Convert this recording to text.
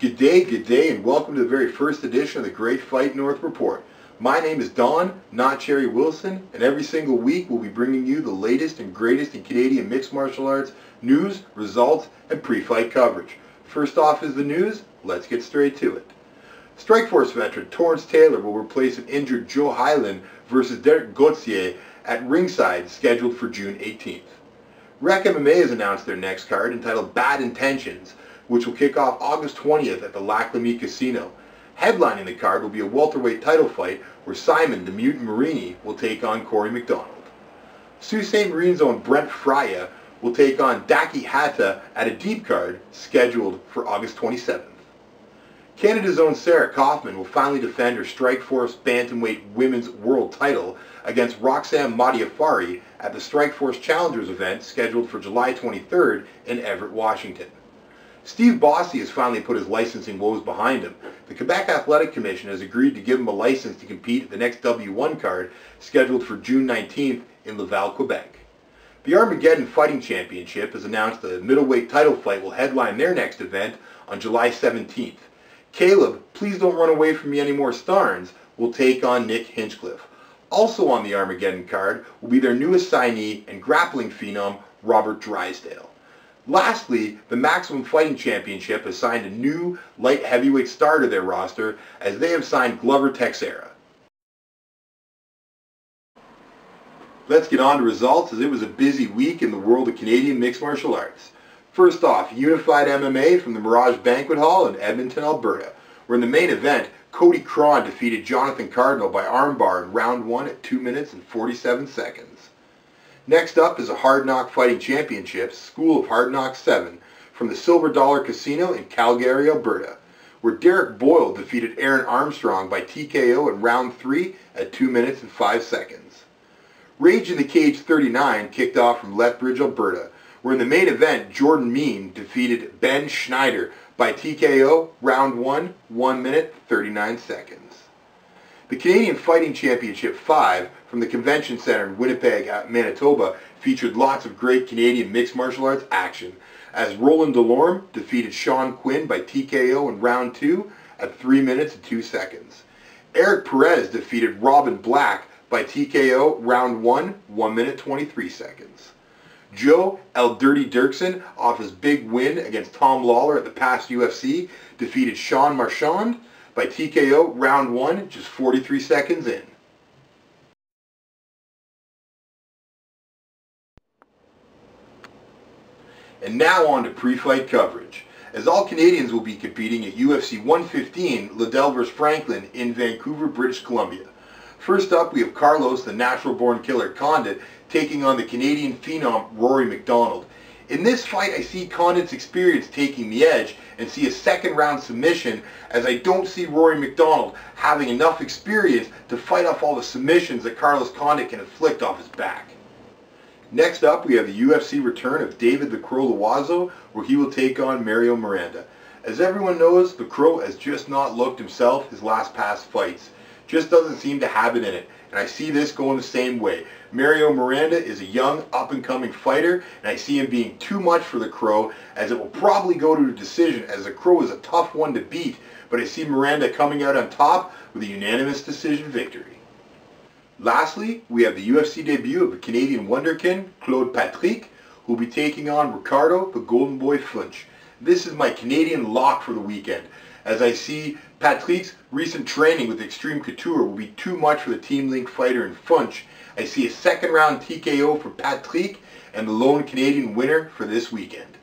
good day, and welcome to the very first edition of the Great Fight North Report. My name is Don, not Cherry Wilson, and every single week we'll be bringing you the latest and greatest in Canadian mixed martial arts news, results, and pre-fight coverage. First off is the news. Let's get straight to it. Strikeforce veteran Torrance Taylor will replace an injured Joe Hyland versus Derek Gauthier at ringside, scheduled for June 18th. Rec MMA has announced their next card, entitled Bad Intentions, which will kick off August 20th at the Lac La Mie Casino. Headlining the card will be a welterweight title fight where Simon the Mutant Marini will take on Corey McDonald. Sault Ste. Marine's own Brent Frya will take on Daki Hatta at a deep card scheduled for August 27th. Canada's own Sarah Kaufman will finally defend her Strikeforce Bantamweight Women's World title against Roxanne Modiafari at the Strikeforce Challengers event scheduled for July 23rd in Everett, Washington. Steve Bossy has finally put his licensing woes behind him. The Quebec Athletic Commission has agreed to give him a license to compete at the next W1 card scheduled for June 19th in Laval, Quebec. The Armageddon Fighting Championship has announced the middleweight title fight will headline their next event on July 17th. Caleb, Please Don't Run Away From Me Anymore Starnes will take on Nick Hinchcliffe. Also on the Armageddon card will be their newest signee and grappling phenom, Robert Drysdale. Lastly, the Maximum Fighting Championship has signed a new light heavyweight star to their roster, as they have signed Glover Teixeira. Let's get on to results, as it was a busy week in the world of Canadian mixed martial arts. First off, Unified MMA from the Mirage Banquet Hall in Edmonton, Alberta, where in the main event, Cody Cron defeated Jonathan Cardinal by armbar in round 1 at 2 minutes and 47 seconds. Next up is a Hard Knock Fighting Championships, School of Hard Knock 7, from the Silver Dollar Casino in Calgary, Alberta, where Derek Boyle defeated Aaron Armstrong by TKO in round 3 at 2 minutes and 5 seconds. Rage in the Cage 39 kicked off from Lethbridge, Alberta, where in the main event, Jordan Mean defeated Ben Schneider by TKO, round 1, 1 minute, 39 seconds. The Canadian Fighting Championship 5 from the Convention Centre in Winnipeg, Manitoba, featured lots of great Canadian mixed martial arts action, as Roland Delorme defeated Sean Quinn by TKO in round 2 at 3 minutes and 2 seconds. Eric Perez defeated Robin Black by TKO round 1, 1 minute 23 seconds. Joe El Dirty Dirksen, off his big win against Tom Lawler at the past UFC, defeated Sean Marchand by TKO round 1, just 43 seconds in. And now on to pre-fight coverage, as all Canadians will be competing at UFC 115 Liddell vs. Franklin in Vancouver, British Columbia. First up, we have Carlos, the natural-born killer Condit, taking on the Canadian phenom Rory McDonald. In this fight, I see Condit's experience taking the edge and see a second-round submission, as I don't see Rory McDonald having enough experience to fight off all the submissions that Carlos Condit can inflict off his back. Next up, we have the UFC return of David the Crow Loiseau, where he will take on Mario Miranda. As everyone knows, the Crow has just not looked himself his last past fights. Just doesn't seem to have it in it, and I see this going the same way. Mario Miranda is a young, up-and-coming fighter, and I see him being too much for the Crow, as it will probably go to a decision, as the Crow is a tough one to beat, but I see Miranda coming out on top with a unanimous decision victory. Lastly, we have the UFC debut of the Canadian wonderkin, Claude Patrick, who will be taking on Ricardo, the Golden Boy Funch. This is my Canadian lock for the weekend, as I see Patrick's recent training with Extreme Couture will be too much for the Team Link fighter in Funch. I see a second round TKO for Patrick and the lone Canadian winner for this weekend.